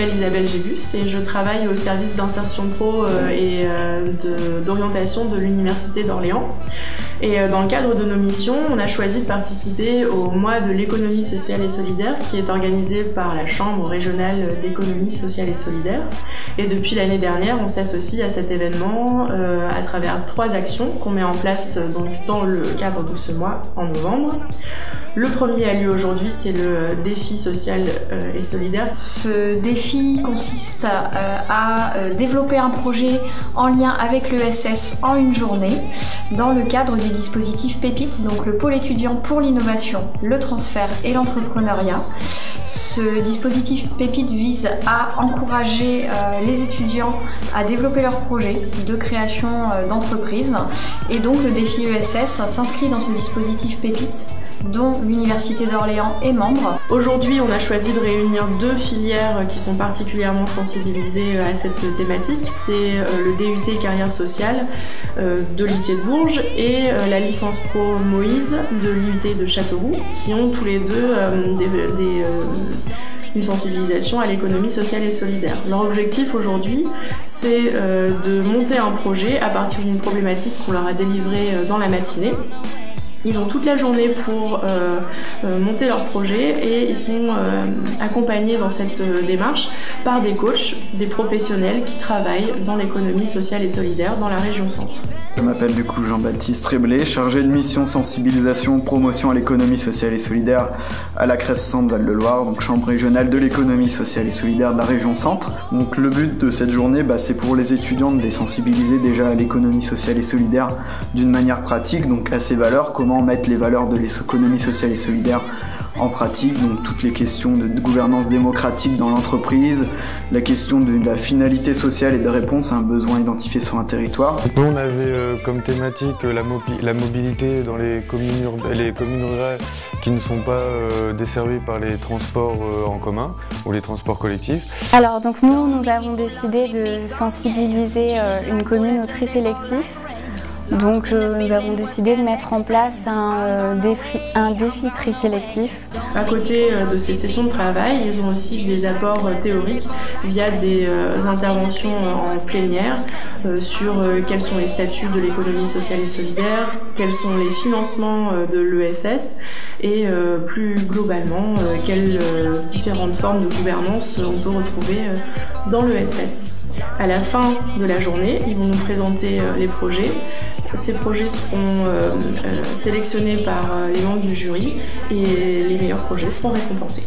m'appelle Isabelle Gébus et je travaille au service d'insertion pro et d'orientation de l'Université d'Orléans. Et dans le cadre de nos missions, on a choisi de participer au mois de l'économie sociale et solidaire qui est organisé par la Chambre régionale d'économie sociale et solidaire. Et depuis l'année dernière, on s'associe à cet événement à travers 3 actions qu'on met en place donc, dans le cadre de ce mois en novembre. Le premier a lieu aujourd'hui, c'est le défi social et solidaire. Ce défi consiste à développer un projet en lien avec l'ESS en une journée dans le cadre du dispositif PEPIT, donc le pôle étudiant pour l'innovation, le transfert et l'entrepreneuriat. Ce dispositif PEPIT vise à encourager les étudiants à développer leurs projets de création d'entreprise et donc le défi ESS s'inscrit dans ce dispositif PEPIT dont l'Université d'Orléans est membre. Aujourd'hui, on a choisi de réunir 2 filières qui sont particulièrement sensibilisées à cette thématique. C'est le DUT Carrière Sociale de l'IUT de Bourges et la licence pro Moïse de l'IUT de Châteauroux qui ont tous les deux une sensibilisation à l'économie sociale et solidaire. Leur objectif aujourd'hui, c'est de monter un projet à partir d'une problématique qu'on leur a délivrée dans la matinée. Ils ont toute la journée pour monter leur projet et ils sont accompagnés dans cette démarche par des coachs, des professionnels qui travaillent dans l'économie sociale et solidaire dans la région Centre. Je m'appelle du coup Jean-Baptiste Tréblé, chargé de mission sensibilisation, promotion à l'économie sociale et solidaire à la CRES Centre Val-de-Loire, donc chambre régionale de l'économie sociale et solidaire de la région Centre. Donc le but de cette journée, c'est pour les étudiants de les sensibiliser déjà à l'économie sociale et solidaire d'une manière pratique, donc à ces valeurs, comment mettre les valeurs de l'économie sociale et solidaire en pratique, donc toutes les questions de gouvernance démocratique dans l'entreprise, la question de la finalité sociale et de réponse à un besoin identifié sur un territoire. Nous on avait comme thématique la mobilité dans les communes rurales qui ne sont pas desservies par les transports en commun ou les transports collectifs. Alors donc nous avons décidé de sensibiliser une commune au tri sélectif. Donc nous avons décidé de mettre en place un défi tri sélectif. À côté de ces sessions de travail, ils ont aussi des apports théoriques via des interventions en plénière sur quels sont les statuts de l'économie sociale et solidaire, quels sont les financements de l'ESS et plus globalement quelles différentes formes de gouvernance on peut retrouver dans l'ESS. À la fin de la journée, ils vont nous présenter les projets. Ces projets seront sélectionnés par les membres du jury et les meilleurs projets seront récompensés.